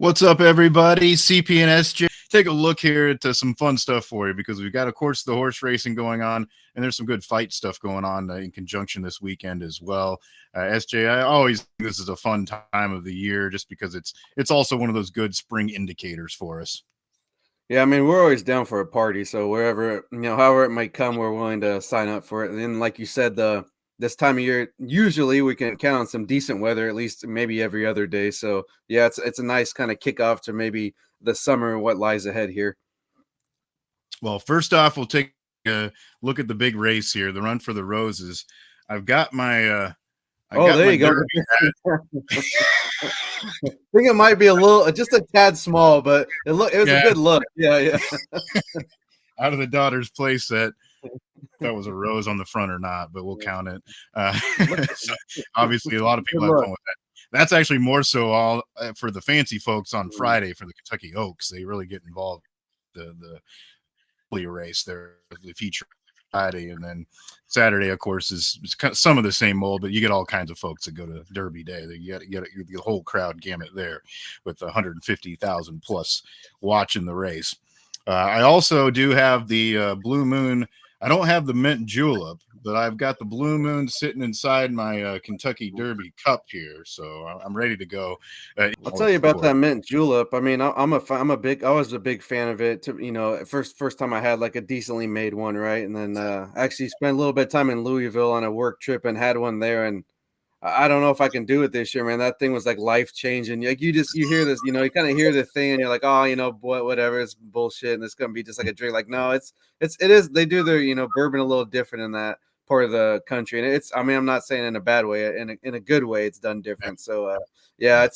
What's up, everybody? CP and SJ. Take a look here at some fun stuff for you because we've got, of course, the horse racing going on, and there's some good fight stuff going on in conjunction this weekend as well. SJ, I always think this is a fun time of the year just because it's also one of those good spring indicators for us. Yeah, I mean, we're always down for a party, so wherever, however it might come, we're willing to sign up for it. And then, like you said, the this time of year, usually we can count on some decent weather, at least maybe every other day. So yeah, it's a nice kind of kickoff to maybe the summer and what lies ahead here. Well, first off, we'll take a look at the big race here, the Run for the Roses. I've got my I Oh, got there my you go. derby I think it might be a little, just a tad small, but it was a yeah, good look. Yeah, yeah. out of the daughter's playset. That was a rose on the front or not, but we'll count it. So obviously, a lot of Good people have look. fun with that. That's actually more so all for the fancy folks on Friday for the Kentucky Oaks. They really get involved. The race there, the feature Friday, and then Saturday, of course, is kind of some of the same mold, but you get all kinds of folks that go to Derby Day. You get the whole crowd gamut there with 150,000 plus watching the race. I also do have the Blue Moon. I don't have the mint julep, but I've got the Blue Moon sitting inside my Kentucky Derby cup here, so I'm ready to go. I'll tell you about that mint julep. I mean, I was a big fan of it. First time I had like a decently made one, right? And then actually spent a little bit of time in Louisville on a work trip and had one there. And I don't know if I can do it this year, man. That thing was like life changing. Like you hear this, you kind of hear the thing, and you're like, oh, whatever, it's bullshit, and it's gonna be just like a drink. Like, no, it is. They do their bourbon a little different in that part of the country, and it's. I mean, I'm not saying in a bad way, in a good way, it's done different. So, yeah,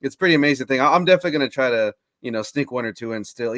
it's pretty amazing thing. I'm definitely gonna try to sneak one or two in still,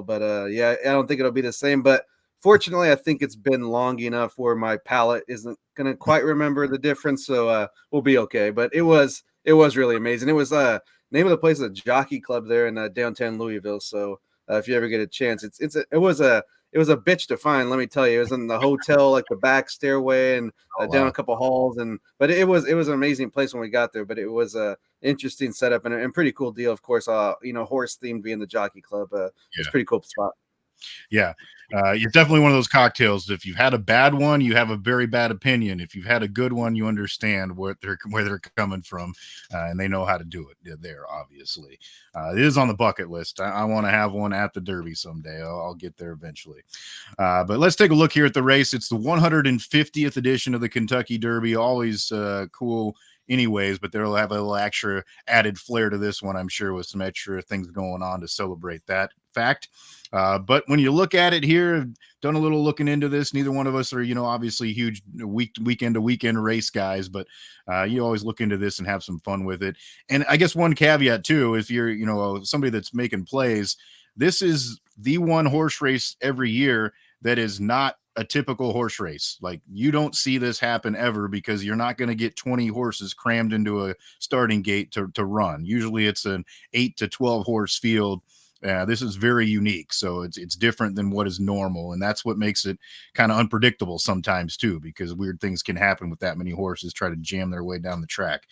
but yeah, I don't think it'll be the same, but. Fortunately, I think it's been long enough where my palate isn't gonna quite remember the difference, so we'll be okay. But it was really amazing. It was name of the place is a jockey club there in downtown Louisville. So if you ever get a chance, it was a bitch to find. Let me tell you, it was in the hotel, like the back stairway, and Oh, down wow. a couple halls, but it was an amazing place when we got there. But it was a interesting setup and pretty cool deal, of course. Horse themed being the jockey club. It's Yeah. a pretty cool spot. Yeah, you're definitely one of those cocktails. If you've had a bad one, you have a very bad opinion. If you've had a good one, you understand where they're coming from, and they know how to do it. There, obviously, it is on the bucket list. I want to have one at the Derby someday. I'll get there eventually. But let's take a look here at the race. It's the 150th edition of the Kentucky Derby. Always cool anyways, but they'll have a little extra added flair to this one, I'm sure, with some extra things going on to celebrate that fact. But when you look at it here, done a little looking into this. Neither one of us are, obviously huge weekend to weekend race guys, but you always look into this and have some fun with it. And I guess one caveat too, if you're, somebody that's making plays, this is the one horse race every year that is not a typical horse race. Like you don't see this happen ever because you're not going to get 20 horses crammed into a starting gate to run. Usually it's an 8 to 12 horse field. This is very unique, so it's different than what is normal, and that's what makes it kind of unpredictable sometimes too, because weird things can happen with that many horses try to jam their way down the track.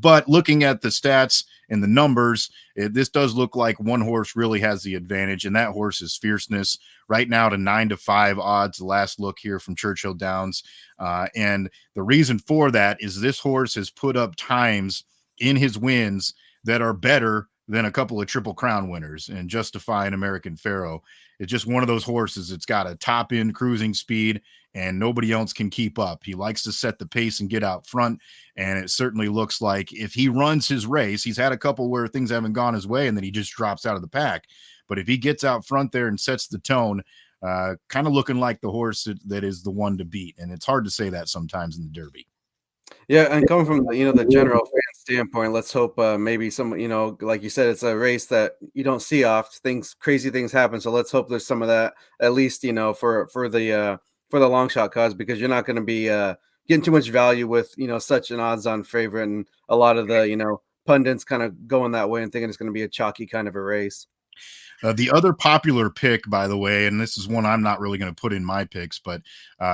But looking at the stats and the numbers, this does look like one horse really has the advantage, and that horse is Fierceness. Right now to 9-5 odds. The last look here from Churchill Downs, and the reason for that is this horse has put up times in his wins that are better than a couple of Triple Crown winners and Justify an American Pharaoh. It's just one of those horses. It's got a top end cruising speed and nobody else can keep up. He likes to set the pace and get out front. And it certainly looks like if he runs his race, he's had a couple where things haven't gone his way and then he just drops out of the pack. But if he gets out front there and sets the tone, kind of looking like the horse that is the one to beat. And it's hard to say that sometimes in the Derby. Yeah, and coming from the general fan standpoint, let's hope maybe some like you said, it's a race that you don't see oft. Crazy things happen, so let's hope there's some of that at least for the long shot cause, because you're not going to be getting too much value with such an odds-on favorite, and a lot of the pundits kind of going that way and thinking it's going to be a chalky kind of a race. The other popular pick, by the way, and this is one I'm not really going to put in my picks, but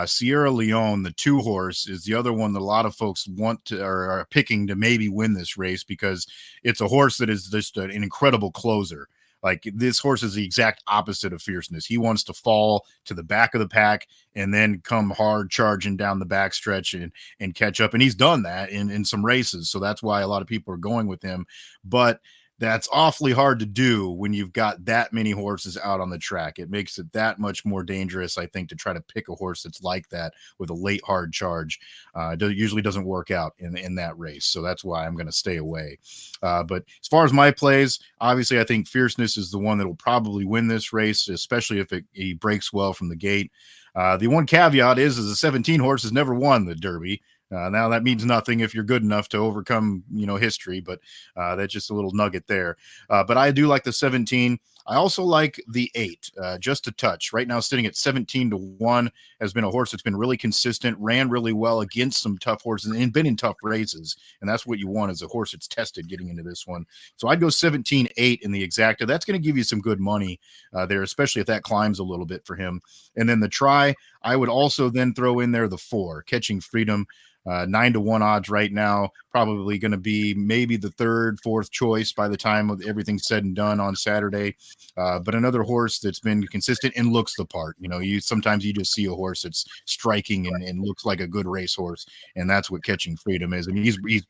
Sierra Leone, the 2 horse, is the other one that a lot of folks want to or are picking to maybe win this race because it's a horse that is just an incredible closer. Like this horse is the exact opposite of fierceness. He wants to fall to the back of the pack and then come hard charging down the backstretch and catch up. And he's done that in some races. So that's why a lot of people are going with him. But that's awfully hard to do when you've got that many horses out on the track. It makes it that much more dangerous, I think, to try to pick a horse that's like that with a late hard charge. It usually doesn't work out in that race, so that's why I'm going to stay away. But as far as my plays, obviously, I think Fierceness is the one that will probably win this race, especially if he breaks well from the gate. The one caveat is a 17 horse has never won the Derby. Now that means nothing if you're good enough to overcome, history, but that's just a little nugget there. But I do like the 17. I also like the 8, just a touch. Right now, sitting at 17-1, has been a horse that's been really consistent, ran really well against some tough horses, and been in tough races. And that's what you want as a horse that's tested getting into this one. So I'd go 17-8 in the exacta. That's going to give you some good money there, especially if that climbs a little bit for him. And then the try, I would also then throw in there the 4, Catching Freedom. 9-1 odds right now, probably going to be maybe the 3rd, 4th choice by the time of everything's said and done on Saturday. But another horse that's been consistent and looks the part. Sometimes you just see a horse that's striking and looks like a good racehorse, and that's what Catching Freedom is. I mean, he's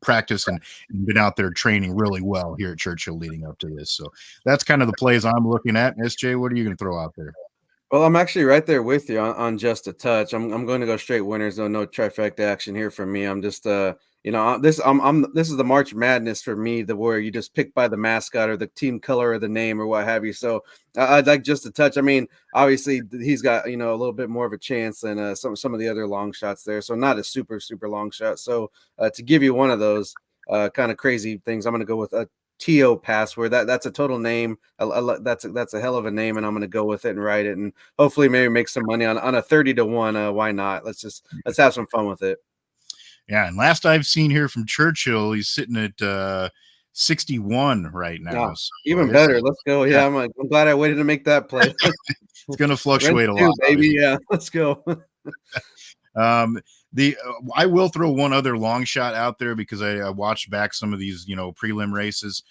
practiced and been out there training really well here at Churchill leading up to this. So that's kind of the plays I'm looking at. SJ, what are you going to throw out there? Well, I'm actually right there with you on just a touch. I'm going to go straight winners, though. No trifecta action here for me. I'm just this is the March Madness for me, the where you just pick by the mascot or the team color or the name or what have you. So I'd like just a touch. I mean, obviously he's got a little bit more of a chance than some of the other long shots there. So not a super long shot. So to give you one of those kind of crazy things, I'm going to go with a T.O. Password. That's a total name. That's a hell of a name, and I'm going to go with it and write it, and hopefully maybe make some money on a 30-1. Why not? Let's have some fun with it. Yeah, and last I've seen here from Churchill, he's sitting at 61 right now. So even better. Let's go. Yeah, I'm glad I waited to make that play. It's going to fluctuate a lot, baby. Yeah, let's go. I will throw one other long shot out there because I watched back some of these prelim races.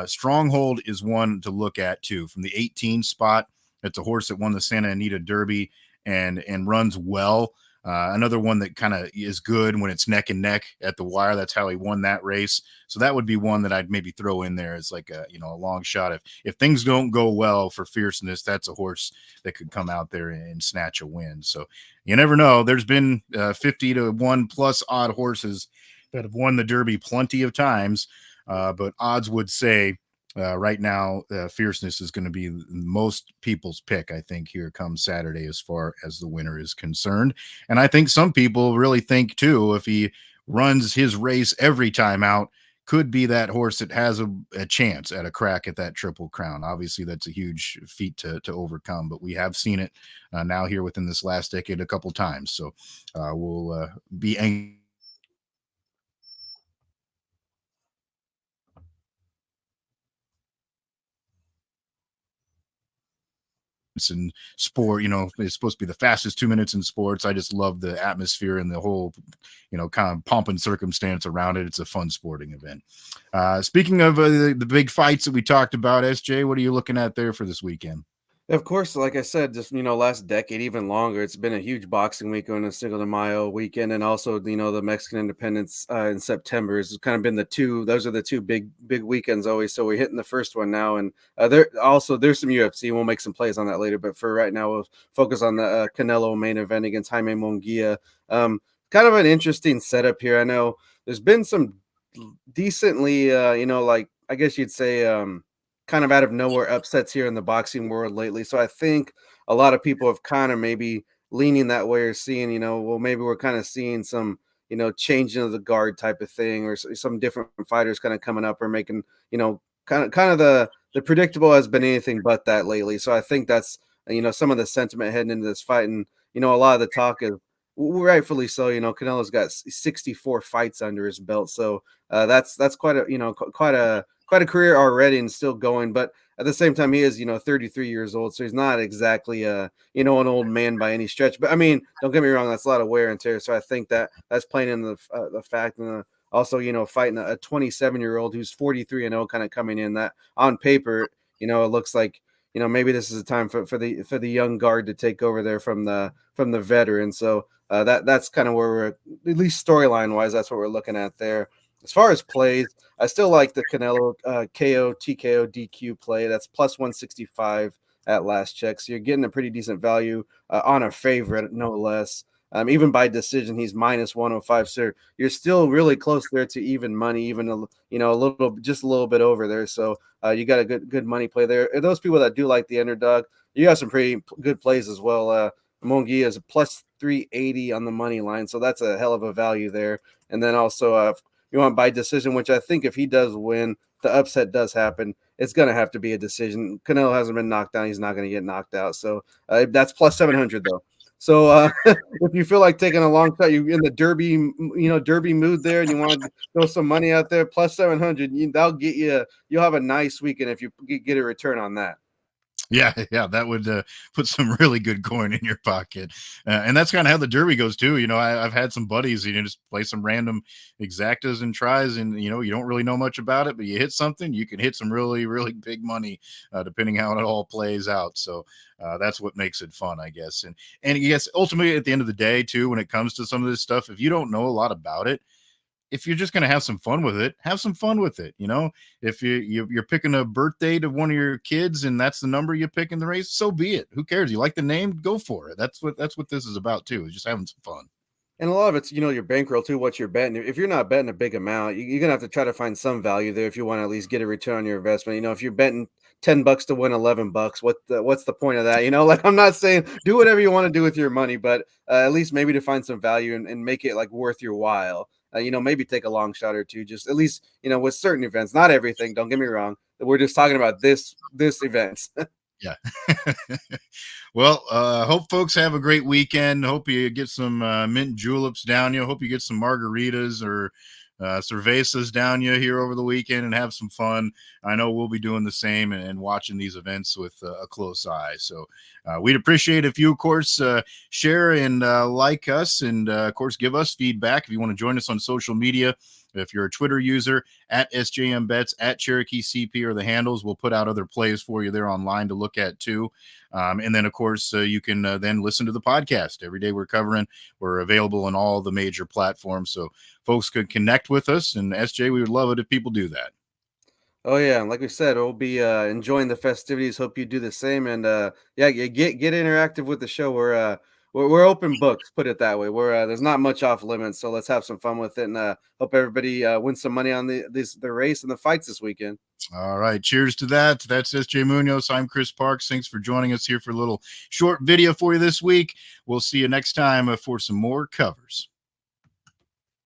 Stronghold is one to look at too from the 18 spot. It's a horse that won the Santa Anita Derby and runs well. Another one that kind of is good when it's neck and neck at the wire. That's how he won that race. So that would be one that I'd maybe throw in there as like a long shot. If things don't go well for Fierceness, that's a horse that could come out there and snatch a win. So you never know. There's been 50-1 plus odd horses that have won the Derby plenty of times. But odds would say right now, Fierceness is going to be most people's pick, I think, here comes Saturday as far as the winner is concerned. And I think some people really think, too, if he runs his race every time out, could be that horse that has a chance at a crack at that Triple Crown. Obviously, that's a huge feat to overcome, but we have seen it now here within this last decade a couple times. So we'll be anxious in sport. It's supposed to be the fastest 2 minutes in sports. I just love the atmosphere and the whole kind of pomp and circumstance around it. It's a fun sporting event. Speaking of the big fights that we talked about, SJ, what are you looking at there for this weekend? Of course, like I said, just last decade, even longer, it's been a huge boxing week on a Cinco de Mayo weekend, and also the Mexican Independence in September has kind of been the two. Those are the two big weekends always. So we're hitting the first one now, and there's some UFC. We'll make some plays on that later, but for right now, we'll focus on the Canelo main event against Jaime Munguia. Kind of an interesting setup here. I know there's been some decently, like I guess you'd say. Kind of out of nowhere upsets here in the boxing world lately. So I think a lot of people have kind of maybe leaning that way or seeing, well, maybe we're kind of seeing some, changing of the guard type of thing, or some different fighters kind of coming up or making, kind of the predictable has been anything but that lately. So I think that's, some of the sentiment heading into this fight. And, a lot of the talk is rightfully so, Canelo's got 64 fights under his belt. So that's quite a, quite a career already and still going. But at the same time, he is, 33 years old, so he's not exactly an old man by any stretch. But I mean, don't get me wrong, that's a lot of wear and tear. So I think that's playing in the fact, and also, fighting a 27-year-old who's 43-0, kind of coming in, that on paper, it looks like, maybe this is a time for the young guard to take over there from the veteran. So that's kind of where we're, at least storyline wise, that's what we're looking at there. As far as plays, I still like the Canelo KO, TKO, DQ play. That's plus 165 at last check. So you're getting a pretty decent value on a favorite, no less. Even by decision, he's minus 105. So you're still really close there to even money, even just a little bit over there. So you got a good money play there. And those people that do like the underdog, you got some pretty good plays as well. Mongi is a plus 380 on the money line, so that's a hell of a value there. And then also, you want by decision, which I think if he does win, the upset does happen, it's going to have to be a decision. Canelo hasn't been knocked down. He's not going to get knocked out. So that's plus 700 though. So if you feel like taking a long shot, you in the derby mood there, and you want to throw some money out there, plus 700, that'll get you. You'll have a nice weekend if you get a return on that. Yeah, that would put some really good coin in your pocket, and that's kind of how the derby goes too. I've had some buddies, just play some random exactas and tries, and you don't really know much about it, but you hit something, you can hit some really, really big money, depending how it all plays out. So that's what makes it fun, I guess. And I guess ultimately at the end of the day too, when it comes to some of this stuff, if you don't know a lot about it, if you're just going to have some fun with it, have some fun with it. If you're picking a birthday to one of your kids and that's the number you pick in the race, so be it. Who cares? You like the name, go for it. That's what this is about too, is just having some fun. And a lot of it's, your bankroll too, what you're betting. If you're not betting a big amount, you're gonna have to try to find some value there if you want to at least get a return on your investment. If you're betting $10 to win $11, what's the point of that? Like, I'm not saying do whatever you want to do with your money, but at least maybe to find some value and make it like worth your while. Maybe take a long shot or two, just at least, with certain events, not everything. Don't get me wrong. We're just talking about this event. Yeah. Well, hope folks have a great weekend. Hope you get some mint juleps down you. Hope you get some margaritas or cervezas down you here over the weekend and have some fun. I know we'll be doing the same and watching these events with a close eye. So we'd appreciate if you, of course, share and like us, and of course, give us feedback. If you want to join us on social media, if you're a Twitter user, at SJMBets, at Cherokee CP are the handles. We'll put out other plays for you there online to look at too. And then, of course, you can then listen to the podcast. Every day we're available on all the major platforms. So folks could connect with us. And SJ, we would love it if people do that. Oh yeah, like we said, we'll be enjoying the festivities. Hope you do the same, and get interactive with the show. We're open books, put it that way. There's not much off limits, so let's have some fun with it, and hope everybody wins some money on the race and the fights this weekend. All right, cheers to that. That's SJ Munoz. I'm Chris Parks. Thanks for joining us here for a little short video for you this week. We'll see you next time for some more covers.